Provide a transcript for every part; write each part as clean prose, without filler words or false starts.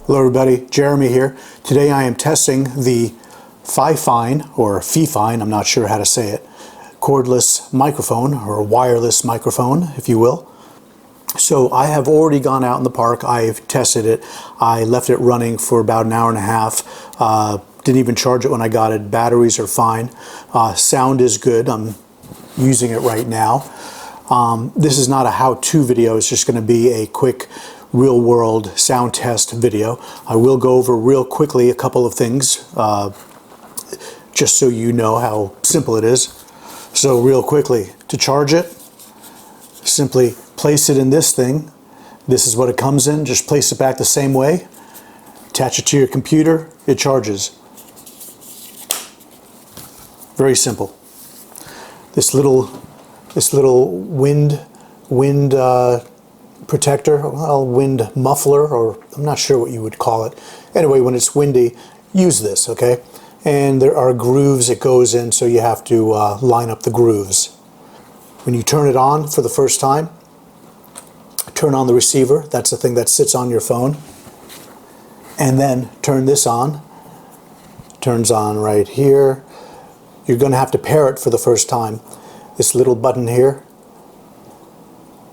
Hello everybody, Jeremy here. Today I am testing the Fifine, or Fifine, I'm not sure how to say it, cordless microphone, or wireless microphone, if you will. So I have already gone out in the park, I've tested it, I left it running for about an hour and a half, didn't even charge it when I got it, batteries are fine, sound is good, I'm using it right now. This is not a how-to video, it's just going to be a quick real-world sound test video. I will go over real quickly a couple of things, just so you know how simple it is. So real quickly, to charge it, simply place it in this thing. This is what it comes in. Just place it back the same way. Attach it to your computer. It charges. Very simple. This little wind protector, well, wind muffler, or I'm not sure what you would call it. Anyway, when it's windy, use this, okay? And there are grooves it goes in, so you have to line up the grooves. When you turn it on for the first time, turn on the receiver. That's the thing that sits on your phone. And then turn this on. Turns on right here. You're going to have to pair it for the first time. This little button here,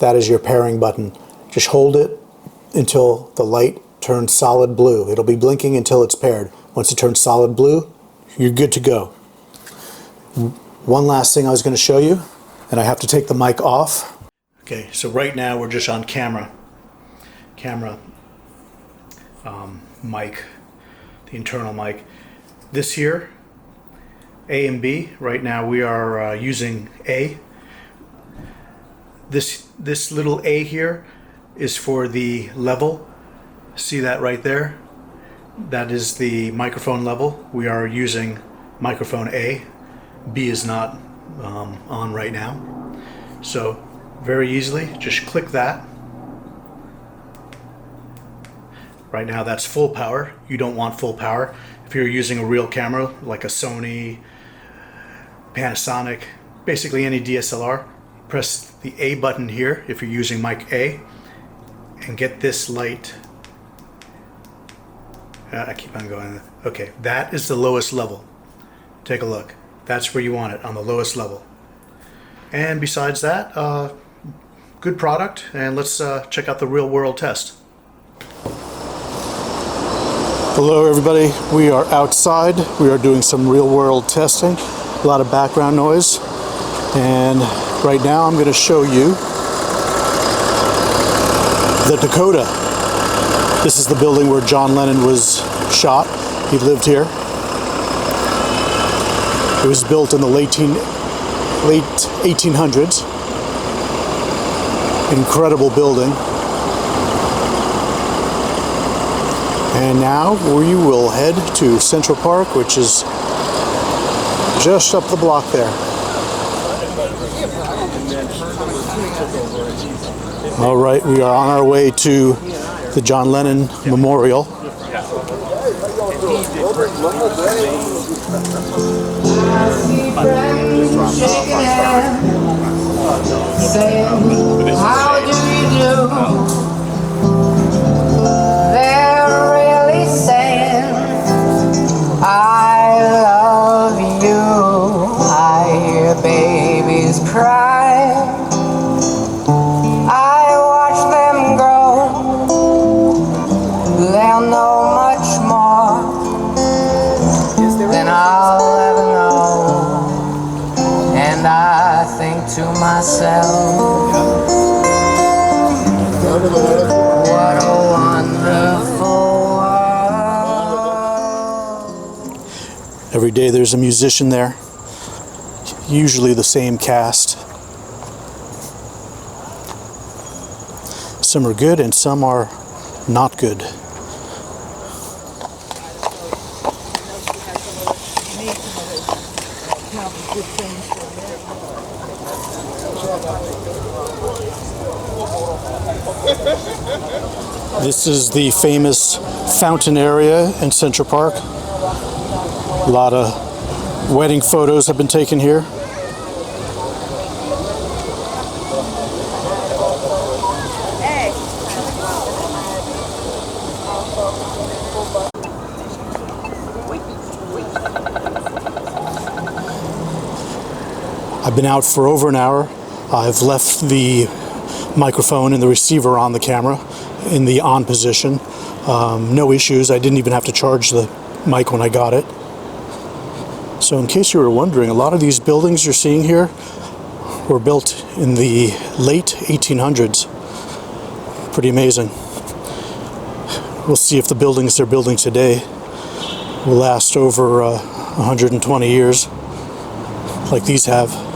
that is your pairing button. Just hold it until the light turns solid blue. It'll be blinking until it's paired. Once it turns solid blue, you're good to go. One last thing I was going to show you, and I have to take the mic off. Okay, so right now we're just on camera. Mic, the internal mic. This here, A and B, right now we are using A. This little A here is for the level. See that right there? That is the microphone level. We are using microphone A. B is not on right now. So very easily, just click that. Right now that's full power. You don't want full power. If you're using a real camera like a Sony, Panasonic, basically any DSLR, press the A button here if you're using mic A and get this light. I keep on going. Okay, that is the lowest level. Take a look. That's where you want it, on the lowest level. And besides that, good product, and let's check out the real world test. Hello everybody, we are outside. We are doing some real world testing. A lot of background noise. And right now I'm going to show you the Dakota. This is the building where John Lennon was shot. He lived here. It was built in the late 1800s. Incredible building. And now we will head to Central Park, which is just up the block there. All right, we are on our way to the John Lennon Memorial. How do you do? They're really saying I love you. I hear babies cry. I watch them grow. They'll know much more than I'll ever know. And I think to myself, what a wonderful world. Every day there's a musician there, usually the same cast. Some are good and some are not good. This is the famous fountain area in Central Park. A lot of wedding photos have been taken here. I've been out for over an hour. I've left the microphone and the receiver on the camera in the on position. No issues. I didn't even have to charge the mic when I got it. So in case you were wondering, a lot of these buildings you're seeing here were built in the late 1800s. Pretty amazing. We'll see if the buildings they're building today will last over 120 years like these have.